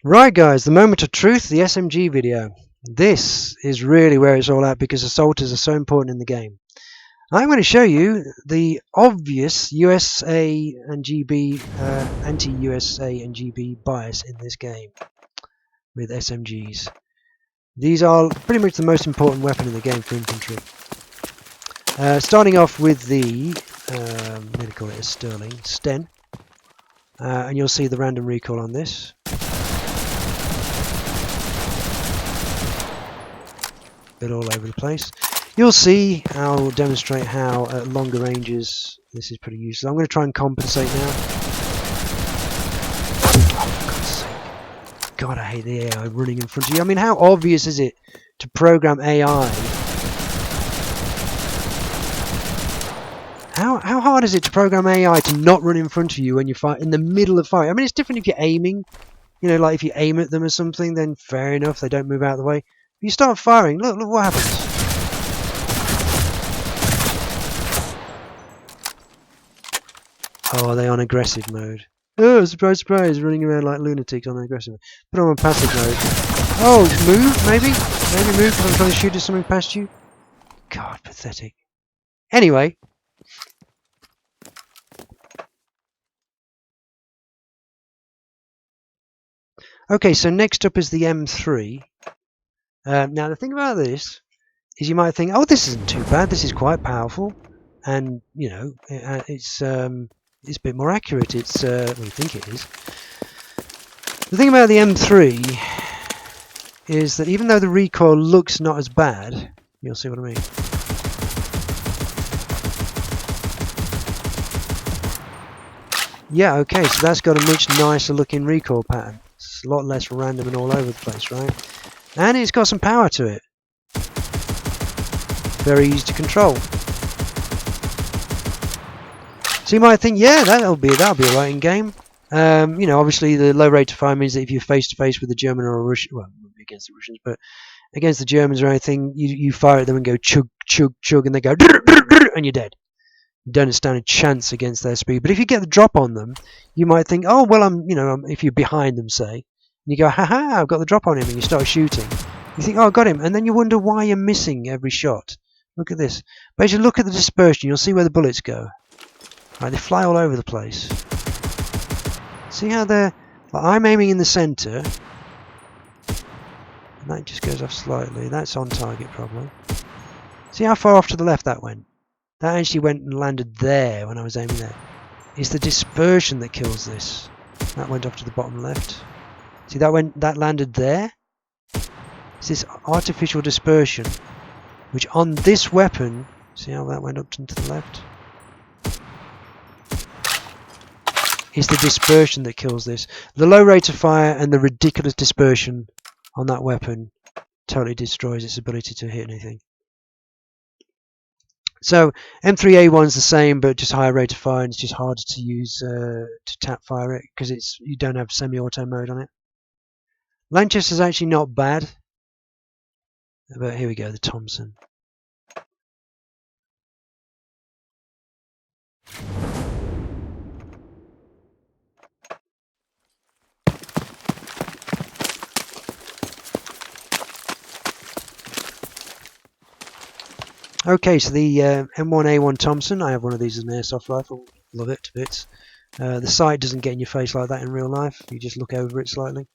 Right guys, the moment of truth, the SMG video. This is really where it's all at because assaulters are so important in the game. I'm going to show you the obvious USA and GB, anti-USA and GB bias in this game with SMGs. These are pretty much the most important weapon in the game for infantry. Starting off with the, I'm going to call it a Sterling, Sten. And you'll see the random recoil on this. Bit all over the place. You'll see, I'll demonstrate how at longer ranges this is pretty useful. I'm going to try and compensate now. Oh, for God's sake. God, I hate the AI running in front of you. I mean, how obvious is it to program AI? How hard is it to program AI to not run in front of you when you fight in the middle of fight? I mean, it's different if you're aiming. You know, like if you aim at them or something, then fair enough, they don't move out of the way. If you start firing, look what happens. Oh, are they on aggressive mode? Oh, surprise, surprise, running around like lunatics on aggressive mode. Put them on passive mode. Oh, move, maybe? Maybe move because I'm trying to shoot at something past you? God, pathetic. Anyway. Okay, so next up is the M3. Now, the thing about this is you might think, oh, this isn't too bad. This is quite powerful. And, you know, it's a bit more accurate. It's what do you think it is? The thing about the M3 is that even though the recoil looks not as bad, you'll see what I mean. Yeah, okay, so that's got a much nicer looking recoil pattern. It's a lot less random and all over the place, right? And it's got some power to it. Very easy to control. So you might think, yeah, that'll be alright in game. You know, obviously the low rate of fire means that if you're face to face with a German or a Russian, well, against the Russians, but against the Germans or anything, you fire at them and go chug, chug, chug, and they go and you're dead. You don't stand a chance against their speed. But if you get the drop on them, you might think, oh well, if you're behind them, say, and you go, haha, I've got the drop on him, and you start shooting. You think, oh, I got him, and then you wonder why you're missing every shot. Look at this. Basically, look at the dispersion. You'll see where the bullets go. Right, they fly all over the place. See how they're... Like, I'm aiming in the centre. And that just goes off slightly. That's on target, probably. See how far off to the left that went? That actually went and landed there when I was aiming there. It's the dispersion that kills this. That went off to the bottom left. See, that landed there? It's this artificial dispersion, which on this weapon... See how that went up to the left? It's the dispersion that kills this. The low rate of fire and the ridiculous dispersion on that weapon totally destroys its ability to hit anything. So M3A1 is the same, but just higher rate of fire, and it's just harder to use to tap fire it because you don't have semi-auto mode on it. Lanchester's actually not bad, but here we go, the Thompson. Okay, so the M1A1 Thompson, I have one of these as an airsoft rifle, love it to bits. The sight doesn't get in your face like that in real life, you just look over it slightly.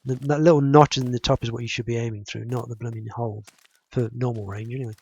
That little notch in the top is what you should be aiming through, not the blooming hole, for normal range anyway.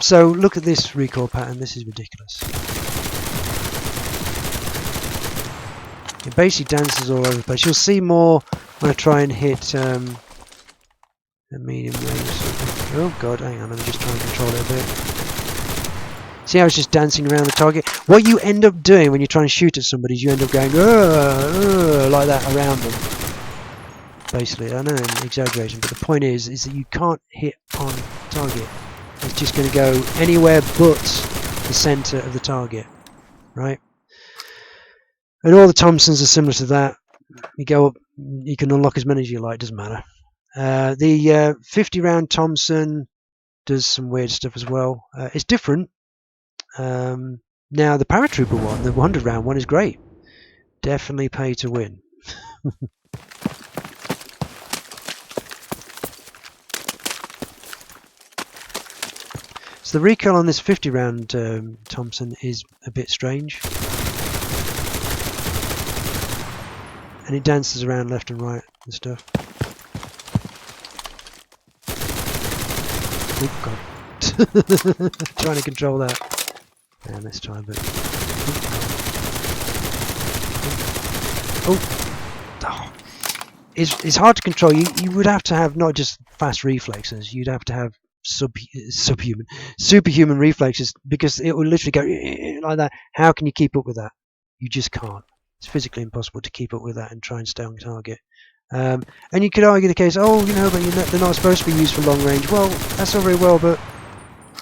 So look at this recoil pattern, this is ridiculous. It basically dances all over the place. You'll see more when I try and hit a medium range. Oh god, hang on, let me just try and control it a bit. See how it's just dancing around the target? What you end up doing when you're trying to shoot at somebody is you end up going like that around them. Basically, I know I'm exaggerating, but the point is that you can't hit on target. It's just going to go anywhere but the centre of the target, right? And all the Thompsons are similar to that. You go up, you can unlock as many as you like, doesn't matter. The 50 round Thompson does some weird stuff as well. It's different. Now the paratrooper one, the 100 round one, is great. Definitely pay to win. So the recoil on this 50 round Thompson is a bit strange. And it dances around left and right and stuff. Oh god. Trying to control that. And let's try a bit. Oh. It's hard to control. You would have to have not just fast reflexes, you'd have to have superhuman reflexes, because it will literally go like that. How can you keep up with that? You just can't. It's physically impossible to keep up with that and try and stay on target. And you could argue the case, oh, but they're not supposed to be used for long range. Well, that's all very well, but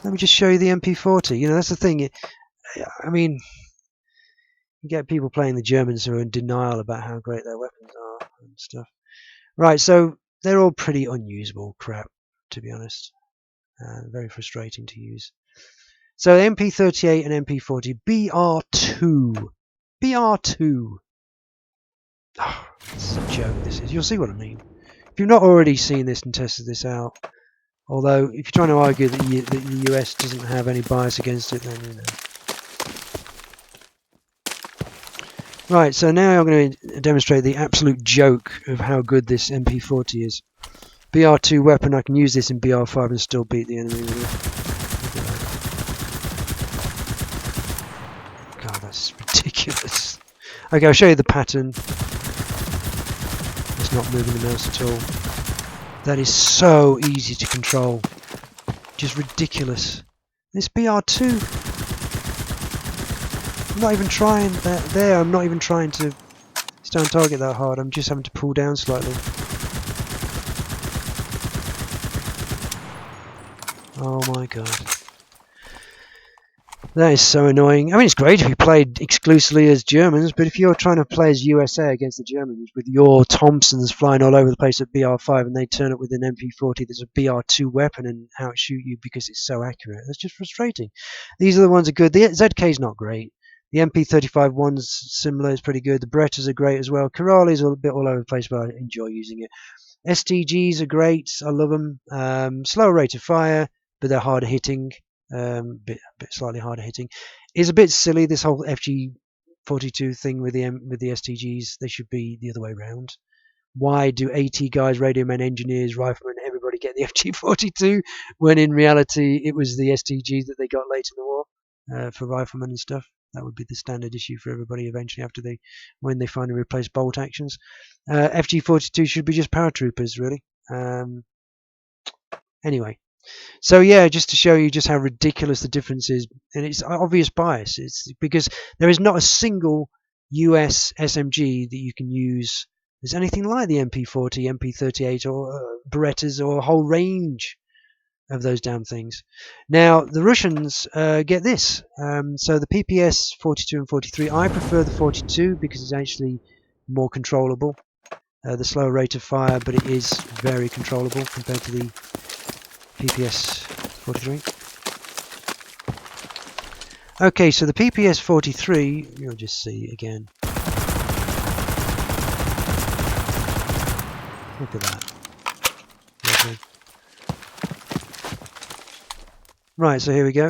let me just show you the MP40. That's the thing. I mean, you get people playing the Germans who are in denial about how great their weapons are and stuff. Right, so they're all pretty unusable crap, to be honest. Very frustrating to use. So MP38 and MP40, BR2. BR2. Oh, it's a joke, this is. You'll see what I mean. If you've not already seen this and tested this out, although if you're trying to argue that the US doesn't have any bias against it, then Right, so now I'm going to demonstrate the absolute joke of how good this MP40 is. BR2 weapon, I can use this in BR5 and still beat the enemy with it. God, that's ridiculous. Okay, I'll show you the pattern. It's not moving the mouse at all. That is so easy to control. Just ridiculous. This BR2. I'm not even trying that there. I'm not even trying to stay on target that hard. I'm just having to pull down slightly. Oh my god. That is so annoying. I mean, it's great if you played exclusively as Germans, but if you're trying to play as USA against the Germans with your Thompsons flying all over the place at BR5 and they turn up with an MP40 that's a BR2 weapon and outshoot you because it's so accurate, that's just frustrating. These are the ones that are good. The ZK's not great. The MP35 one's similar, it's pretty good. The Berettas are great as well. Corrali's a bit all over the place, but I enjoy using it. STGs are great, I love them. Slower rate of fire, but they're harder hitting. Bit slightly harder hitting. Is a bit silly, this whole FG42 thing with the STGs. They should be the other way around. Why do AT guys, radio men, engineers, riflemen, everybody get the FG42 when in reality it was the STGs that they got late in the war for riflemen and stuff? That would be the standard issue for everybody eventually when they finally replace bolt actions. FG42 should be just paratroopers, really. Anyway. So yeah, just to show you just how ridiculous the difference is, and it's obvious bias. It's because there is not a single US SMG that you can use as anything like the MP40, MP38, or Berettas, or a whole range of those damn things. Now the Russians get this. So the PPS 42 and 43, I prefer the 42 because it's actually more controllable. The slower rate of fire, but it is very controllable compared to the PPS 43. Okay, so the PPS 43, you'll just see again. Look at that. Lovely. Right, so here we go.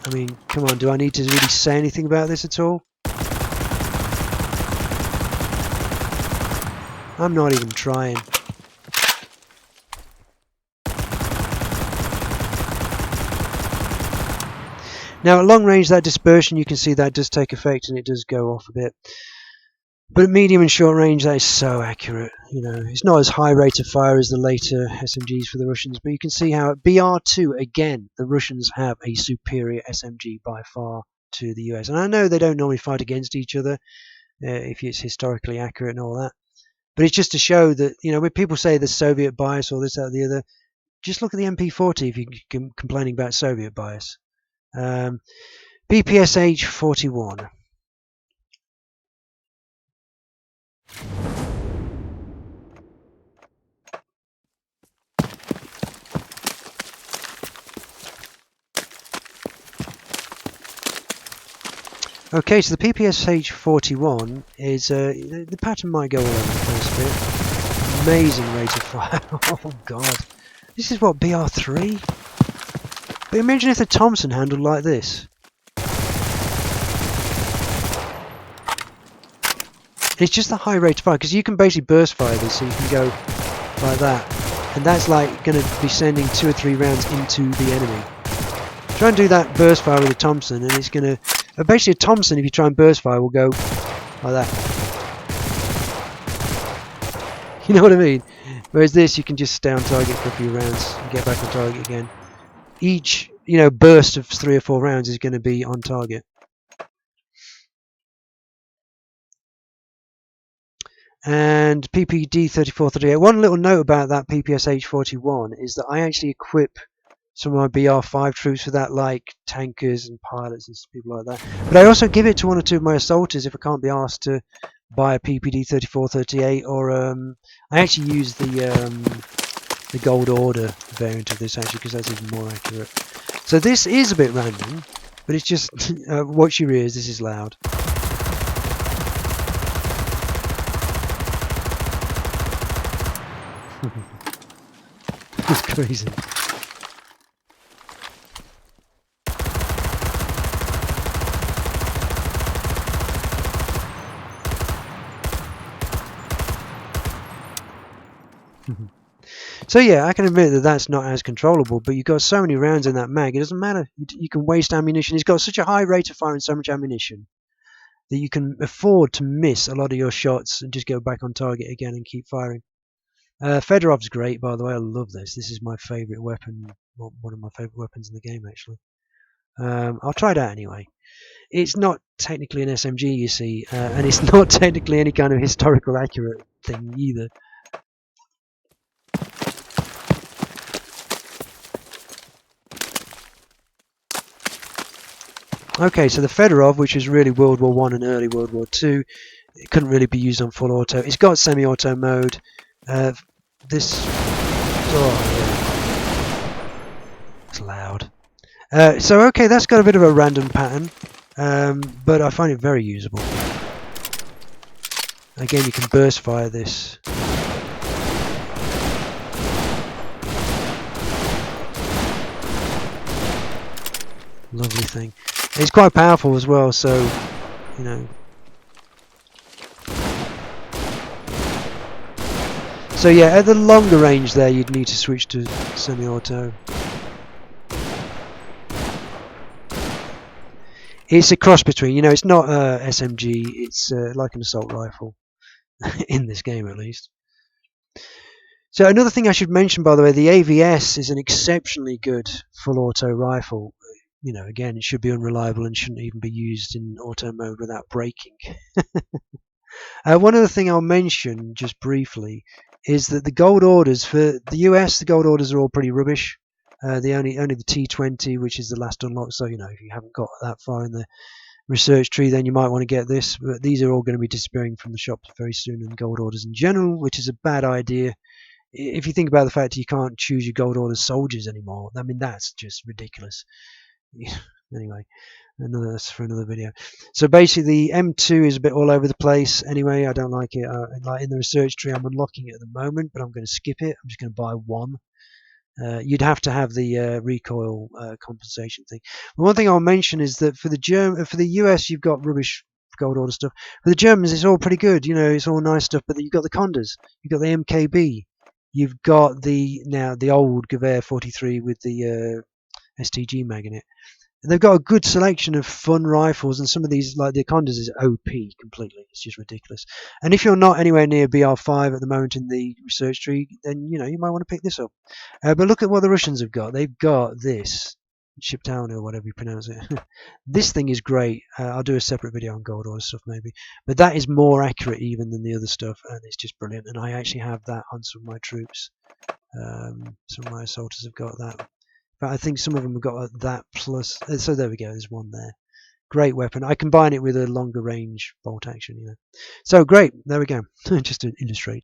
I mean, come on, do I need to really say anything about this at all? I'm not even trying. Now at long range, that dispersion, you can see that does take effect and it does go off a bit. But at medium and short range, that is so accurate. It's not as high rate of fire as the later SMGs for the Russians, but you can see how at BR2, again, the Russians have a superior SMG by far to the US. And I know they don't normally fight against each other, if it's historically accurate and all that. But it's just to show that, when people say the Soviet bias or this, that, or the other, just look at the MP40 if you're complaining about Soviet bias. BPSH 41. Okay, so the PPSH 41 is, the pattern might go all over the place a bit. amazing rate of fire. Oh god, this is what, BR3? But imagine if the Thompson handled like this. It's just the high rate of fire, because you can basically burst fire this, so you can go like that, and that's like going to be sending 2 or 3 rounds into the enemy. Try and do that burst fire with a Thompson, and it's going to basically a Thompson, if you try and burst fire, will go like that. You know what I mean? Whereas this, you can just stay on target for a few rounds and get back on target again. Each, you know, burst of 3 or 4 rounds is going to be on target. And PPD 3438. One little note about that PPSH 41 is that I actually equip some of my BR5 troops for that, like tankers and pilots and people like that. But I also give it to 1 or 2 of my assaulters if I can't be asked to buy a PPD 3438, or I actually use the Gold Order variant of this actually, because that's even more accurate. So this is a bit random, but it's just watch your ears. This is loud. It's crazy. So yeah, I can admit that that's not as controllable, but you've got so many rounds in that mag, it doesn't matter. You can waste ammunition. It's got such a high rate of fire and so much ammunition that you can afford to miss a lot of your shots and just go back on target again and keep firing. Fedorov's great, by the way. I love this. This is my favourite weapon, well, one of my favourite weapons in the game, actually. I'll try it out anyway. It's not technically an SMG, you see, and it's not technically any kind of historical accurate thing either. Okay, so the Fedorov, which is really World War I and early World War II, it couldn't really be used on full auto. It's got semi-auto mode. This... Oh, yeah. It's loud. So, okay, that's got a bit of a random pattern, but I find it very usable. Again, you can burst fire this. Lovely thing. It's quite powerful as well, so, you know. So yeah, at the longer range there, you'd need to switch to semi-auto. It's a cross between, you know, it's not a SMG, it's like an assault rifle, in this game at least. So another thing I should mention, by the way, the AVS is an exceptionally good full auto rifle. You know, again, it should be unreliable and shouldn't even be used in auto mode without braking. One other thing I'll mention just briefly is that the gold orders for the US, the gold orders are all pretty rubbish. Only the T20, which is the last unlock. So you know, if you haven't got that far in the research tree, then you might want to get this. But these are all going to be disappearing from the shops very soon, and gold orders in general, which is a bad idea. If you think about the fact that you can't choose your gold order soldiers anymore, I mean that's just ridiculous. Anyway, that's for another video. So basically, the M2 is a bit all over the place. Anyway, I don't like it. Like in the research tree, I'm unlocking it at the moment, but I'm going to skip it. I'm just going to buy one. You'd have to have the recoil compensation thing. But one thing I'll mention is that for the US, you've got rubbish gold order stuff. For the Germans, it's all pretty good. You know, it's all nice stuff. But you've got the Condors, you've got the MKB, you've got the old Gewehr 43 with the STG mag in it. And they've got a good selection of fun rifles, and some of these, like the Condors, is OP completely. It's just ridiculous. And if you're not anywhere near BR5 at the moment in the research tree, then you know you might want to pick this up. But look at what the Russians have got. They've got this Shiptown or whatever you pronounce it. This thing is great. I'll do a separate video on gold order stuff maybe, but that is more accurate even than the other stuff, and it's just brilliant. And I actually have that on some of my troops. Some of my assaulters have got that. But I think some of them have got that plus. So there we go. There's one there. Great weapon. I combine it with a longer range bolt action. You know. So great. There we go. Just to illustrate.